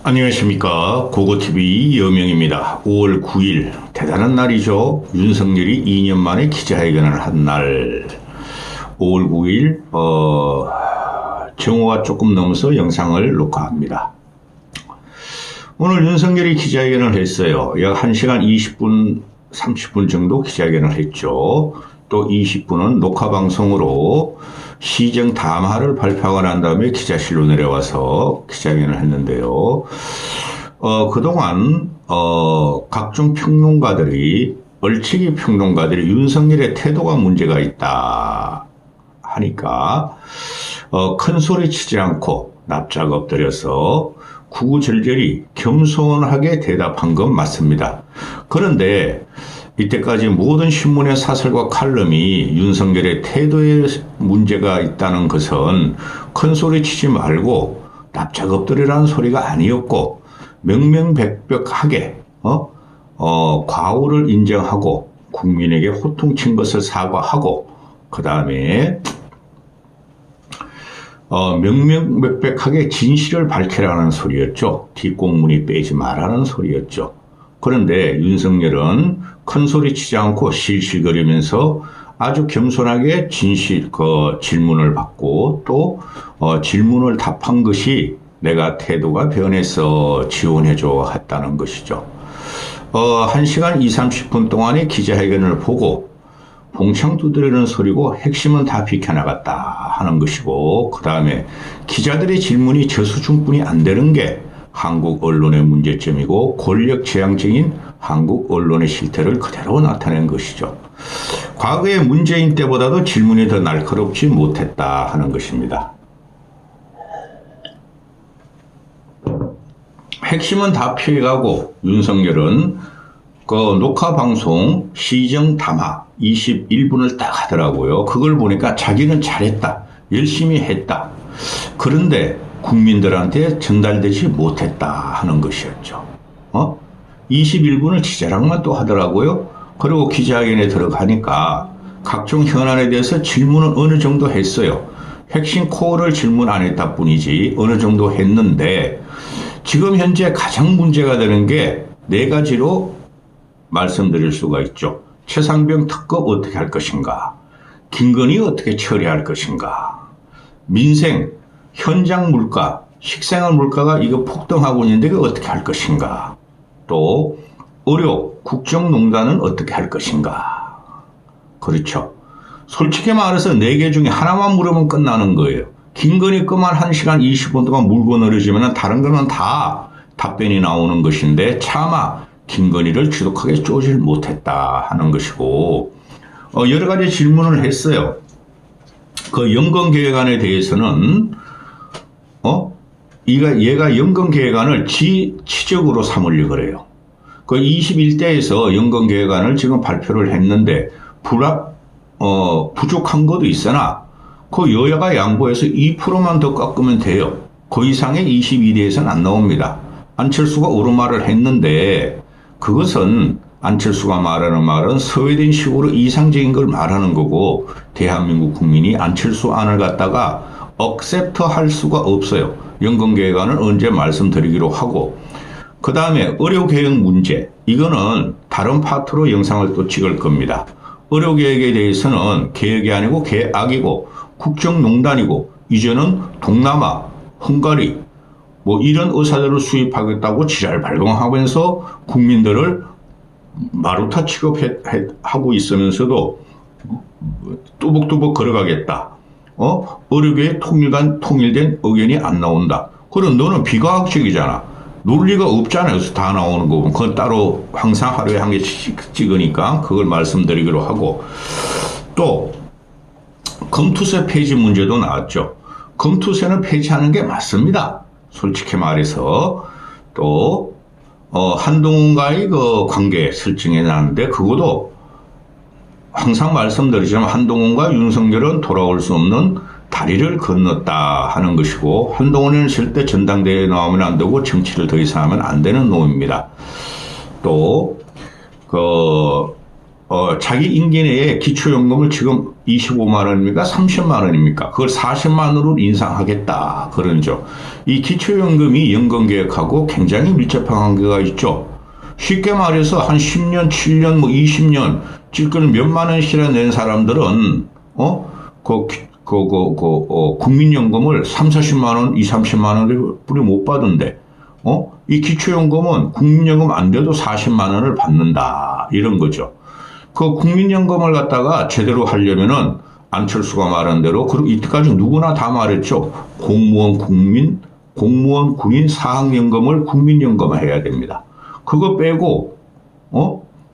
안녕하십니까. 고고TV 여명입니다. 5월 9일 대단한 날이죠. 윤석열이 2년 만에 기자회견을 한 날. 5월 9일 정오가 조금 넘어서 영상을 녹화합니다. 오늘 윤석열이 기자회견을 했어요. 약 1시간 20분 30분 정도 기자회견을 했죠. 또 20분은 녹화방송으로 시정 담화를 발표하고 난 다음에 기자실로 내려와서 기자회견을 했는데요. 그동안 각종 평론가들이 얼치기 평론가들이 윤석열의 태도가 문제가 있다 하니까 큰 소리 치지 않고 납작 엎드려서 구구절절히 겸손하게 대답한 건 맞습니다. 그런데 이때까지 모든 신문의 사설과 칼럼이 윤석열의 태도에 문제가 있다는 것은 큰 소리 치지 말고 납작 엎드리라는 소리가 아니었고 명명백백하게 과오를 인정하고 국민에게 호통친 것을 사과하고 그 다음에 명명백백하게 진실을 밝히라는 소리였죠. 뒷공문이 빼지 말라는 소리였죠. 그런데 윤석열은 큰 소리 치지 않고 실실거리면서 아주 겸손하게 질문을 받고 또 질문을 답한 것이 내가 태도가 변해서 지원해줘 했다는 것이죠. 1시간 20, 30분 동안의 기자회견을 보고 봉창 두드리는 소리고 핵심은 다 비켜나갔다 하는 것이고 그 다음에 기자들의 질문이 저 수준뿐이 안 되는 게 한국 언론의 문제점이고 권력지향적인 한국 언론의 실태를 그대로 나타낸 것이죠. 과거의 문재인 때보다도 질문이 더 날카롭지 못했다 하는 것입니다. 핵심은 다 피해가고 윤석열은 그 녹화방송 시정 담화 21분을 딱 하더라고요. 그걸 보니까 자기는 잘했다. 열심히 했다. 그런데 국민들한테 전달되지 못했다 하는 것이었죠. 21분을 지자랑만 또 하더라고요. 그리고 기자회견에 들어가니까 각종 현안에 대해서 질문은 어느 정도 했어요. 핵심 코어를 질문 안 했다 뿐이지 어느 정도 했는데 지금 현재 가장 문제가 되는 게 네 가지로 말씀드릴 수가 있죠. 최상병 특검 어떻게 할 것인가? 김건희 어떻게 처리할 것인가? 민생, 현장 물가, 식생활 물가가 이거 폭등하고 있는데 이거 어떻게 할 것인가? 또 의료, 국정농단은 어떻게 할 것인가? 그렇죠. 솔직히 말해서 4개 중에 하나만 물으면 끝나는 거예요. 김건희 거만 1시간 20분 동안 물고 늘어지면 다른 거는 다 답변이 나오는 것인데 차마 김건희를 지독하게 쪼질 못했다 하는 것이고 여러 가지 질문을 했어요. 그 연금계획안에 대해서는 얘가 연금계획안을 지치적으로 삼으려고 그래요. 그 21대에서 연금계획안을 지금 발표를 했는데 부족한 것도 있으나 그 여야가 양보해서 2%만 더 깎으면 돼요. 그 이상의 22대에서는 안 나옵니다. 안철수가 옳은 말을 했는데 그것은 안철수가 말하는 말은 스웨덴식으로 이상적인 걸 말하는 거고 대한민국 국민이 안철수 안을 갖다가 억셉트 할 수가 없어요. 연금계획안은 언제 말씀드리기로 하고 그 다음에 의료개혁 문제 이거는 다른 파트로 영상을 또 찍을 겁니다. 의료개혁에 대해서는 개혁이 아니고 계약이고 국정농단이고 이제는 동남아, 헝가리 뭐 이런 의사들을 수입하겠다고 지랄 발광하면서 국민들을 마루타 취급하고 있으면서도 뚜벅뚜벅 걸어가겠다. 의료계의 통일된 의견이 안 나온다. 그럼 너는 비과학적이잖아. 논리가 없잖아. 여기서 다 나오는 거 보면. 그건 따로 항상 하루에 한 개씩 찍으니까 그걸 말씀드리기로 하고 또 검투세 폐지 문제도 나왔죠. 검투세는 폐지하는 게 맞습니다. 솔직히 말해서 또 한동훈과의 그 관계 설정해 놨는데 그것도 항상 말씀드리지만 한동훈과 윤석열은 돌아올 수 없는 다리를 건넜다 하는 것이고 한동훈은 절대 전당대회에 나오면 안 되고 정치를 더 이상 하면 안 되는 놈입니다. 또 자기 임기 내에 기초연금을 지금 25만 원입니까? 30만 원입니까? 그걸 40만 원으로 인상하겠다. 그런죠. 이 기초연금이 연금개혁하고 굉장히 밀접한 관계가 있죠. 쉽게 말해서 한 10년, 7년, 뭐 20년, 지금 몇만 원씩이나 낸 사람들은, 국민연금을 3, 40만 원, 2, 30만 원을 뿌리 못 받은데, 이 기초연금은 국민연금 안 돼도 40만 원을 받는다. 이런 거죠. 그 국민연금을 갖다가 제대로 하려면은 안철수가 말한 대로, 그리고 이때까지 누구나 다 말했죠. 공무원, 군인, 사학연금을 국민연금 해야 됩니다. 그거 빼고,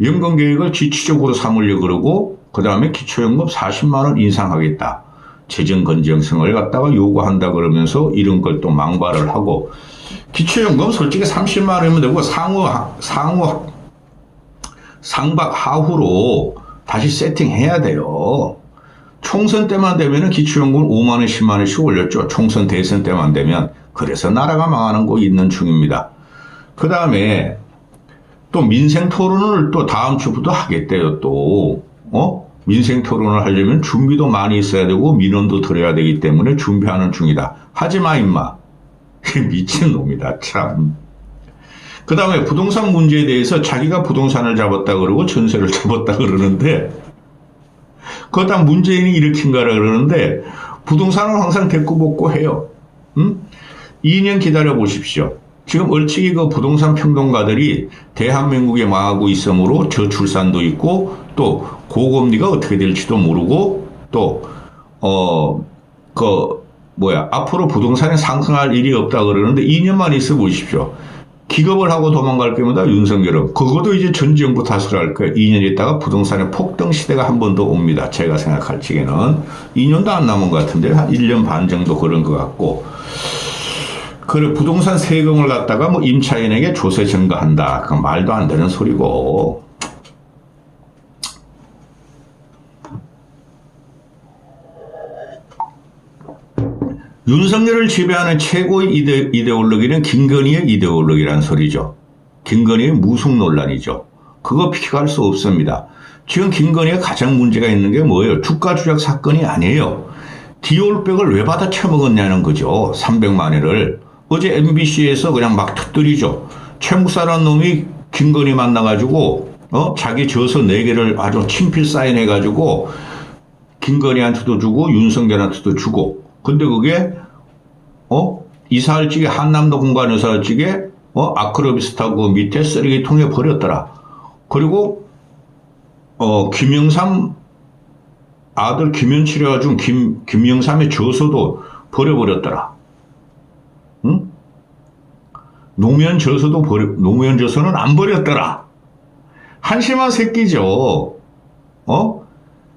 연금 계획을 지치적으로 삼으려고 그러고, 그 다음에 기초연금 40만 원 인상하겠다. 재정 건전성을 갖다가 요구한다 그러면서 이런 걸 또 망발을 하고, 기초연금 솔직히 30만 원이면 되고, 상박 하후로 다시 세팅해야 돼요. 총선 때만 되면은 기초연금 5만 원, 10만 원씩 올렸죠. 총선 대선 때만 되면. 그래서 나라가 망하는 거 있는 중입니다. 그 다음에 또 민생 토론을 또 다음 주부터 하겠대요. 또 민생 토론을 하려면 준비도 많이 있어야 되고 민원도 들어야 되기 때문에 준비하는 중이다. 하지마 임마. 미친놈이다 참. 그 다음에 부동산 문제에 대해서 자기가 부동산을 잡았다 그러고 전세를 잡았다 그러는데, 그거 다 문재인이 일으킨 거라 그러는데, 부동산은 항상 대꾸복구 해요. 2년 기다려 보십시오. 지금 얼치기 그 부동산 평론가들이 대한민국에 망하고 있으므로 저출산도 있고, 또 고금리가 어떻게 될지도 모르고, 또 앞으로 부동산이 상승할 일이 없다 그러는데 2년만 있어 보십시오. 기겁을 하고 도망갈 때마다 윤석열은 그것도 이제 전 정부 탓을 할 거예요. 2년 있다가 부동산의 폭등 시대가 한 번 더 옵니다. 제가 생각할 적에는 2년도 안 남은 것 같은데 한 1년 반 정도 그런 것 같고, 그 부동산 세금을 갖다가 뭐 임차인에게 조세 증가한다. 그건 말도 안 되는 소리고. 윤석열을 지배하는 최고의 이데올로기는 김건희의 이데올로기라는 소리죠. 김건희의 무속 논란이죠. 그거 피할 수 없습니다. 지금 김건희가 가장 문제가 있는 게 뭐예요? 주가 조작 사건이 아니에요. 디올백을 왜 받아 처먹었냐는 거죠. 300만 원을. 어제 MBC에서 그냥 막 터뜨리죠. 최묵사라는 놈이 김건희 만나가지고 자기 저서 4개를 아주 친필 사인해가지고 김건희한테도 주고 윤석열한테도 주고, 근데 그게 이사할 적에 한남도 공간 이사할 적에 아크로비스타고 밑에 쓰레기통에 버렸더라. 그리고 김영삼 아들 김현칠이가 준 김영삼의 저서도 버려버렸더라. 응? 노무현 저서는 안 버렸더라. 한심한 새끼죠.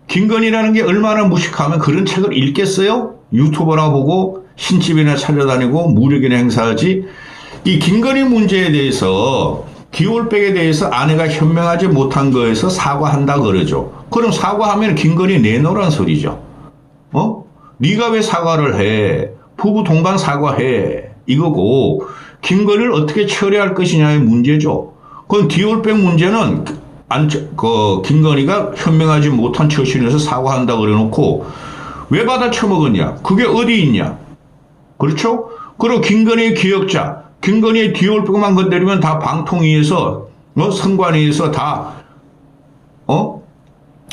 김건희라는 게 얼마나 무식하면 그런 책을 읽겠어요? 유튜버나 보고 신집이나 찾아다니고 무력이나 행사하지. 이 김건희 문제에 대해서, 디올백에 대해서 아내가 현명하지 못한 거에서 사과한다 그러죠. 그럼 사과하면 김건희 내놓으란 소리죠. 네가 왜 사과를 해? 부부 동반 사과해. 이거고, 김건희를 어떻게 처리할 것이냐의 문제죠. 그건 디올백 문제는 김건희가 현명하지 못한 처신에서 사과한다 그래놓고 왜 받아 처먹었냐? 그게 어디 있냐? 그렇죠? 그리고 김건희의 기억자, 김건희의 디올백만 건드리면 다 방통위에서, 선관위에서 다,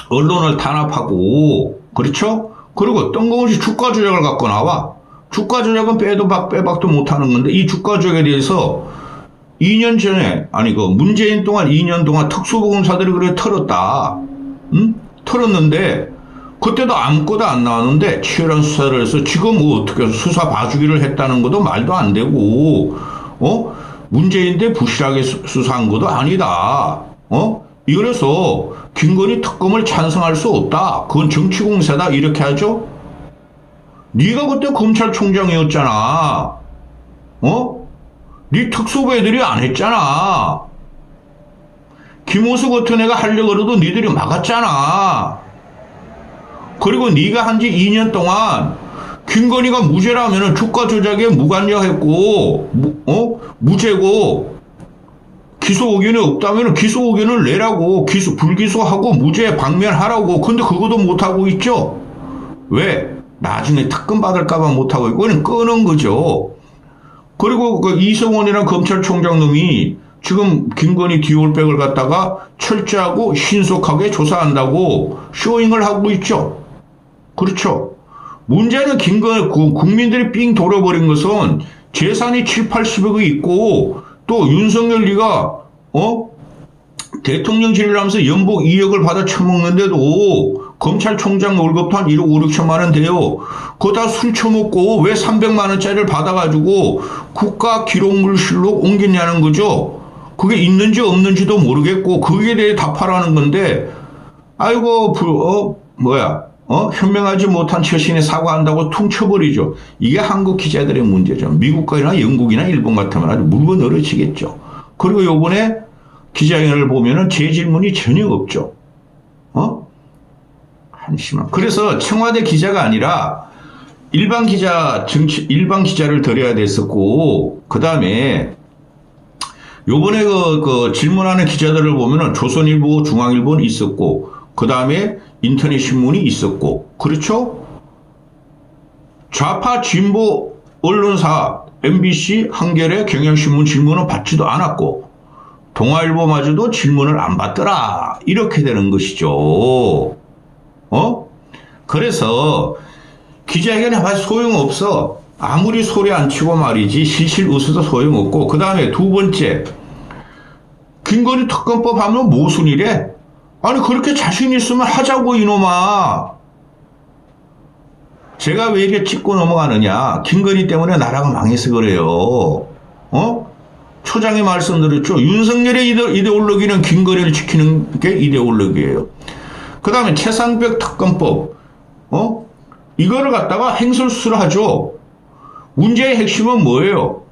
언론을 탄압하고, 그렇죠? 그리고 뜬금없이 주가 조작을 갖고 나와. 주가 조작은 빼박도 못하는 건데, 이 주가 조작에 대해서 2년 전에, 문재인 동안 2년 동안 특수보험사들이 그래 털었다. 털었는데, 그때도 아무것도 안 나왔는데, 치열한 수사를 해서 지금 뭐 어떻게 수사 봐주기를 했다는 것도 말도 안 되고, 문재인대 부실하게 수사한 것도 아니다. 이래서 김건희 특검을 찬성할 수 없다. 그건 정치공세다. 이렇게 하죠? 네가 그때 검찰총장이었잖아. 네 특수부 애들이 안 했잖아. 김호수 같은 애가 하려고 해도 니들이 막았잖아. 그리고 네가 한 지 2년 동안 김건희가 무죄라면은 주가 조작에 무관여했고, 무죄고, 기소 의견이 없다면 기소 의견을 내라고, 불기소하고 무죄 방면하라고. 근데 그것도 못하고 있죠. 왜? 나중에 특검 받을까봐 못하고 있고, 그냥 끄는 거죠. 그리고 그 이성원이라는 검찰총장 놈이 지금 김건희 디올백을 갖다가 철저하고 신속하게 조사한다고 쇼잉을 하고 있죠. 그렇죠. 문제는 국민들이 삥 돌아버린 것은 재산이 7, 80억이 있고, 또 윤석열 리가 대통령실을 하면서 연봉 2억을 받아 처먹는데도 검찰총장 월급도 한 1억 5, 6천만 원 돼요. 그거 다 술 처먹고 왜 300만 원짜리를 받아가지고 국가기록물실로 옮겼냐는 거죠. 그게 있는지 없는지도 모르겠고 거기에 대해 답하라는 건데, 아이고 현명하지 못한 처신에 사과한다고 퉁쳐버리죠. 이게 한국 기자들의 문제죠. 미국이나 영국이나 일본 같으면 아주 물건 얼어지겠죠. 그리고 요번에 기자회견을 보면은 제 질문이 전혀 없죠. 한심한. 그래서 청와대 기자가 아니라 일반 기자를 드려야 됐었고, 그 다음에 요번에 그 질문하는 기자들을 보면은 조선일보, 중앙일보는 있었고, 그 다음에 인터넷 신문이 있었고, 그렇죠? 좌파 진보 언론사 MBC, 한겨레, 경향신문 질문은 받지도 않았고, 동아일보마저도 질문을 안 받더라. 이렇게 되는 것이죠. 그래서 기자회견에 봐도 소용없어. 아무리 소리 안 치고 말이지 실실 웃어도 소용없고, 그 다음에 두 번째, 김건희 특검법 하면 모순이래. 아니 그렇게 자신 있으면 하자고 이놈아. 제가 왜 이렇게 짚고 넘어가느냐. 김건희 때문에 나라가 망해서 그래요. 초장에 말씀드렸죠. 윤석열의 이데올로기는 김건희를 지키는 게 이데올로기예요. 그 다음에 최상병 특검법, 이거를 갖다가 행설수설하죠. 문제의 핵심은 뭐예요?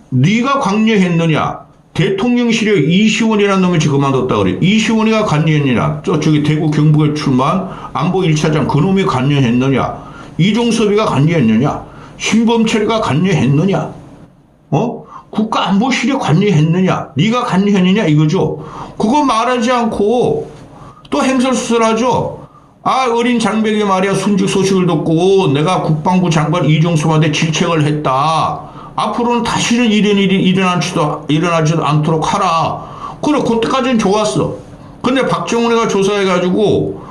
네가 관여했느냐? 대통령실에 이시원이라는 놈이 지금 그만뒀다 그래. 이시원이가 관여했느냐? 저기 대구 경북에 출마한 안보 1차장 그놈이 관여했느냐? 이종섭이가 관여했느냐? 신범철이가 관여했느냐? 국가안보실에 관여했느냐? 네가 관여했느냐? 이거죠. 그거 말하지 않고 또 행설수설하죠. 어린 장벽이 말이야 순직 소식을 듣고 내가 국방부 장관 이종섭한테 질책을 했다. 앞으로는 다시는 이런 일이 일어나지도 않도록 하라. 그래, 그때까지는 좋았어. 근데 박정훈이가 조사해가지고,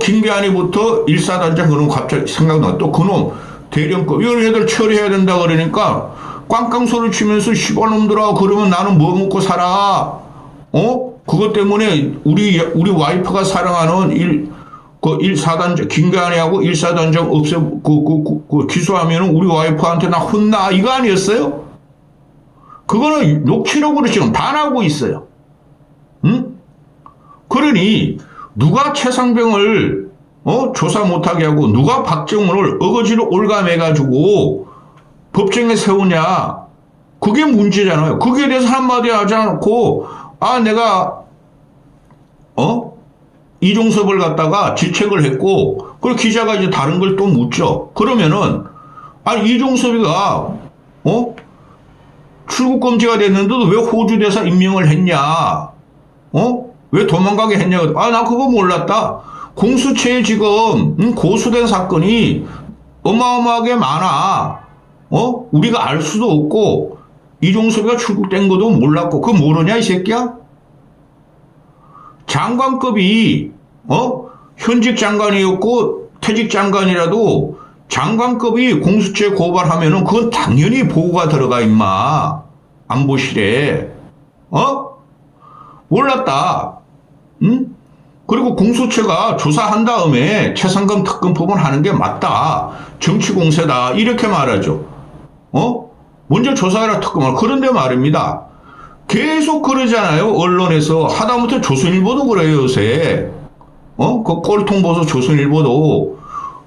김계한이부터 일사단장 그놈 갑자기 생각나. 또 그놈 대령급, 이런 애들 처리해야 된다 그러니까, 꽝꽝소리 치면서 시발놈들아, 그러면 나는 뭐 먹고 살아? 그것 때문에 우리 와이프가 사랑하는 일사단장, 김계한이하고 일사단장 기소하면 우리 와이프한테 나 혼나. 이거 아니었어요? 그거는 녹취록으로 지금 반하고 있어요. 응? 그러니, 누가 최상병을, 조사 못하게 하고, 누가 박정훈을 어거지로 올가매가지고 법정에 세우냐. 그게 문제잖아요. 거기에 대해서 한마디 하지 않고, 내가, 이종섭을 갖다가 질책을 했고, 그리고 기자가 이제 다른 걸 또 묻죠. 그러면은, 이종섭이가, 출국 금지가 됐는데도 왜 호주 대사 임명을 했냐? 왜 도망가게 했냐? 나 그거 몰랐다. 공수처에 지금, 고수된 사건이 어마어마하게 많아. 우리가 알 수도 없고, 이종섭이가 출국된 것도 몰랐고, 그거 모르냐, 이 새끼야? 장관급이 현직 장관이었고 퇴직 장관이라도 장관급이 공수처에 고발하면은 그건 당연히 보고가 들어가 임마. 안보실에. 몰랐다. 응? 그리고 공수처가 조사한 다음에 최상금 특검법은 하는 게 맞다. 정치 공세다. 이렇게 말하죠. 먼저 조사해라 특검을. 그런데 말입니다. 계속 그러잖아요. 언론에서. 하다못해 조선일보도 그래요, 요새. 그 꼴통 보소 조선일보도.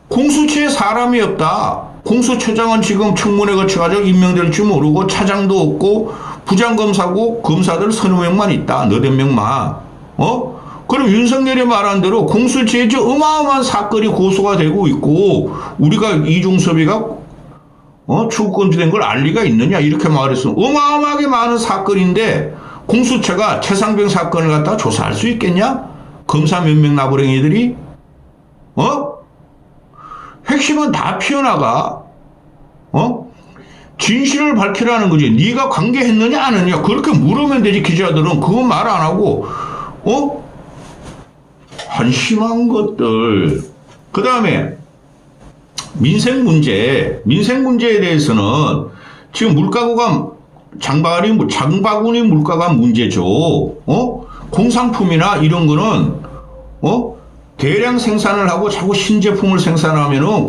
공수처에 사람이 없다. 공수처장은 지금 청문회 거쳐가지고 임명될지 모르고 차장도 없고 부장검사고 검사들 서너 명만 있다. 너댓 명만. 그럼 윤석열이 말한 대로 공수처에 어마어마한 사건이 고소가 되고 있고 우리가 이종섭이가 출국금지된 걸 알 리가 있느냐 이렇게 말했어. 어마어마하게 많은 사건인데 공수처가 최상병 사건을 갖다가 조사할 수 있겠냐? 검사 몇 명 나부랭이들이? 핵심은 다 피어나가. 진실을 밝히라는 거지. 네가 관계했느냐 안 했느냐 그렇게 물으면 되지. 기자들은 그거 말 안 하고 한심한 것들. 그 다음에 민생 문제에 대해서는 지금 물가가 장바구니 물가가 문제죠. 공산품이나 이런 거는 대량 생산을 하고 자꾸 신제품을 생산하면은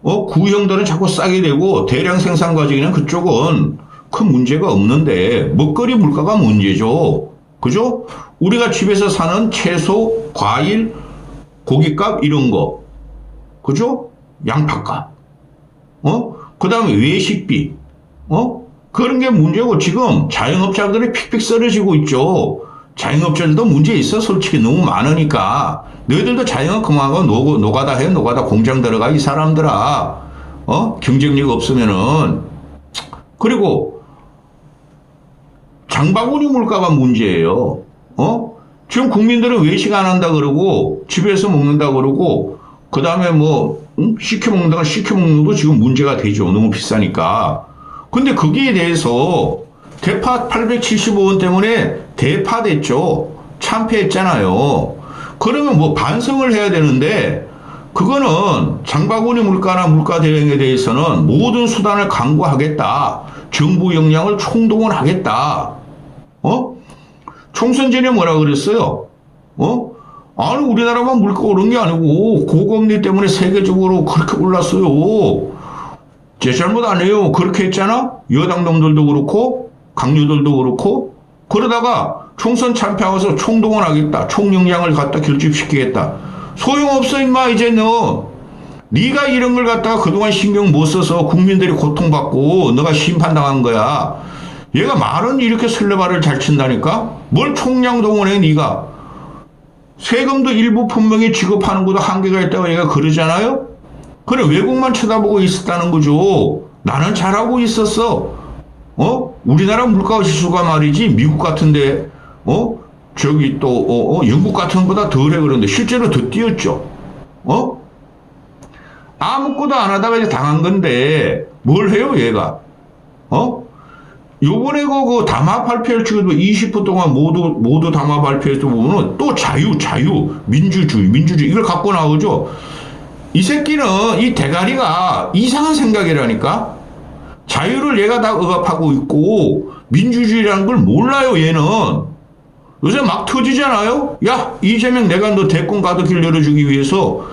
구형들은 자꾸 싸게 되고 대량 생산 과정에는 그쪽은 큰 문제가 없는데 먹거리 물가가 문제죠. 그죠? 우리가 집에서 사는 채소, 과일, 고깃값 이런 거. 그죠? 양파값. 그 다음에 외식비. 그런 게 문제고 지금 자영업자들이 픽픽 쓰러지고 있죠. 자영업자들도 문제 있어. 솔직히 너무 많으니까. 너희들도 자영업 그만하고 노가다 해. 노가다 공장 들어가. 이 사람들아. 경쟁력 없으면은. 그리고 장바구니 물가가 문제예요. 지금 국민들은 외식 안 한다 그러고 집에서 먹는다 그러고 그 다음에 시켜 먹는다가 시켜 먹는 것도 지금 문제가 되죠. 너무 비싸니까. 근데 거기에 대해서 대파 875원 때문에 대파됐죠. 참패했잖아요. 그러면 반성을 해야 되는데 그거는 장바구니 물가나 물가 대응에 대해서는 모든 수단을 강구하겠다. 정부 역량을 총동원하겠다. 총선 전에 뭐라 그랬어요? 아니 우리나라만 물가 오른 게 아니고 고금리 때문에 세계적으로 그렇게 올랐어요. 제 잘못 아니에요. 그렇게 했잖아. 여당 놈들도 그렇고 강요들도 그렇고. 그러다가 총선 참패하고서 총동원하겠다. 총역량을 갖다 결집시키겠다. 소용없어 임마. 이제 네가 이런 걸 갖다가 그동안 신경 못 써서 국민들이 고통받고 너가 심판당한 거야. 얘가 말은 이렇게 설레발을 잘 친다니까. 뭘 총량 동원해 네가. 세금도 일부 분명히 지급하는 것도 한계가 있다고 얘가 그러잖아요. 그래 외국만 쳐다보고 있었다는 거죠. 나는 잘하고 있었어. 우리나라 물가 지수가 말이지 미국 같은데 저기 또 영국 같은 것보다 덜해. 그런데 실제로 더 뛰었죠. 아무것도 안 하다가 이제 당한 건데 뭘 해요 얘가. 요번에 그 담화 발표를 지금 20분 동안 모두 담화 발표해서 보면은 또 자유, 민주주의 이걸 갖고 나오죠. 이 새끼는 이 대가리가 이상한 생각이라니까. 자유를 얘가 다 억압하고 있고 민주주의라는 걸 몰라요 얘는. 요새 막 터지잖아요. 야 이재명 내가 너 대권 가득길 열어주기 위해서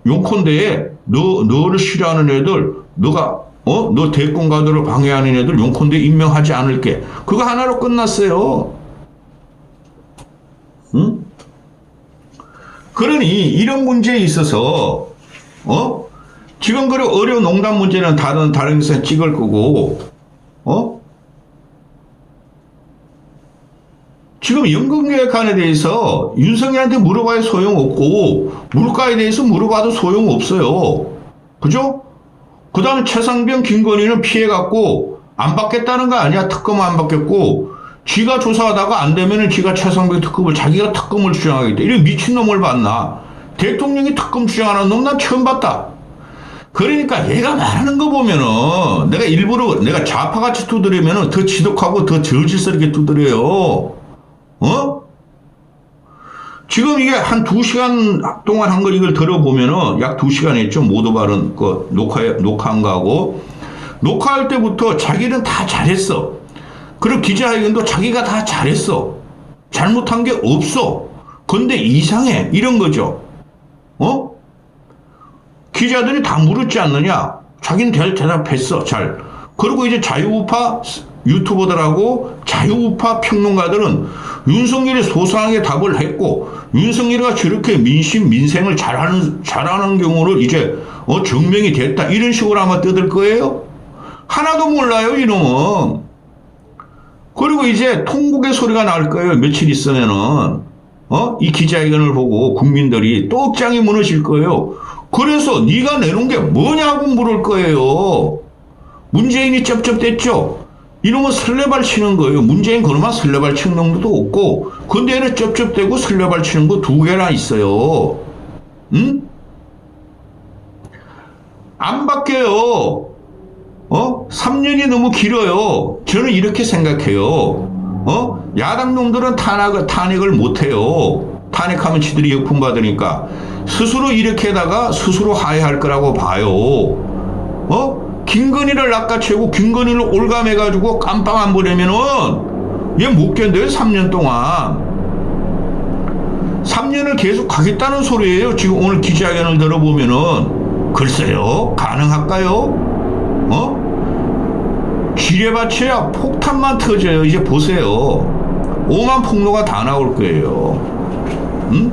용컨대에 너를 싫어하는 애들 너가 너 대권 가도를 방해하는 애들 용컨대 임명하지 않을게. 그거 하나로 끝났어요. 응? 그러니 이런 문제에 있어서 지금 그래 어려운 농단 문제는 다른 데서 찍을 거고 지금 연금개혁안에 대해서 윤석열한테 물어봐야 소용없고 물가에 대해서 물어봐도 소용없어요. 그죠? 그 다음에 최상병 김건희는 피해갖고 안 받겠다는 거 아니야. 특검 안 받겠고 지가 조사하다가 안 되면은 지가 최상병 특검을 자기가 특검을 주장하겠다. 이런 미친놈을 봤나. 대통령이 특검 주장하는 놈 난 처음 봤다. 그러니까 얘가 말하는 거 보면은 내가 일부러 내가 좌파같이 두드리면은 더 지독하고 더 저질스럽게 두드려요. 지금 이게 한 2시간 동안 한 걸 이걸 들어보면은 약 2시간 했죠. 모두 발언 녹화한 거하고 녹화할 때부터 자기는 다 잘했어. 그리고 기자회견도 자기가 다 잘했어. 잘못한 게 없어. 근데 이상해. 이런 거죠. 기자들이 다 물었지 않느냐. 자기는 대답했어. 잘. 그리고 이제 자유우파 유튜버들하고 자유우파 평론가들은 윤석열이 소상하게 답을 했고 윤석열이가 저렇게 민생을 잘하는 경우를 이제 증명이 됐다. 이런 식으로 아마 뜯을 거예요. 하나도 몰라요 이놈은. 그리고 이제 통곡의 소리가 날 거예요. 며칠 있으면은 이 기자회견을 보고 국민들이 또 억장이 무너질 거예요. 그래서 네가 내놓은 게 뭐냐고 물을 거예요. 문재인이 쩝쩝댔죠. 이놈은 설레발 치는 거예요. 문재인 그놈만 설레발 치는 놈도 없고, 근데 얘는 쩝쩝대고 설레발 치는 거 두 개나 있어요. 응? 안 바뀌어요. 3년이 너무 길어요. 저는 이렇게 생각해요. 야당 놈들은 탄핵을 못해요. 탄핵하면 지들이 역풍 받으니까. 스스로 이렇게다가 스스로 하해할 거라고 봐요. 김건희를 낚아채고 김건희를 올감해가지고 깜빵 안 보내면은 얘 못 견뎌요. 3년 동안. 3년을 계속 가겠다는 소리예요. 지금 오늘 기자회견을 들어보면은. 글쎄요. 가능할까요? 지뢰밭이야 폭탄만 터져요. 이제 보세요. 오만 폭로가 다 나올 거예요. 응?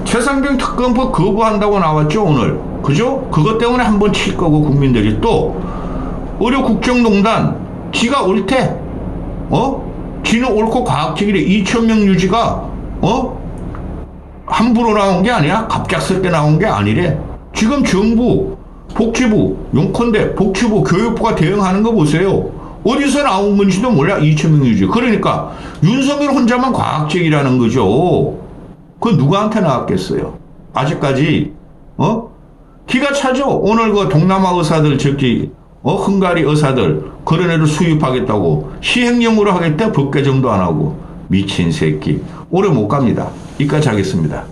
최상병 특검법 거부한다고 나왔죠 오늘. 그죠? 그것 때문에 한번 칠 거고 국민들이 또 의료국정농단 지가 옳대. 지는 옳고 과학적이래. 2,000명 유지가 함부로 나온 게 아니야. 갑작스럽게 나온 게 아니래. 지금 정부 복지부, 용컨대 복지부, 교육부가 대응하는 거 보세요. 어디서 나온 건지도 몰라. 2,000명 유지. 그러니까 윤석열 혼자만 과학적이라는 거죠. 그건 누구한테 나왔겠어요. 아직까지 기가 차죠. 오늘 그 동남아 의사들 헝가리 의사들 그런 애를 수입하겠다고 시행령으로 하겠다. 법 개정도 안 하고 미친 새끼. 오래 못 갑니다. 이까지 하겠습니다.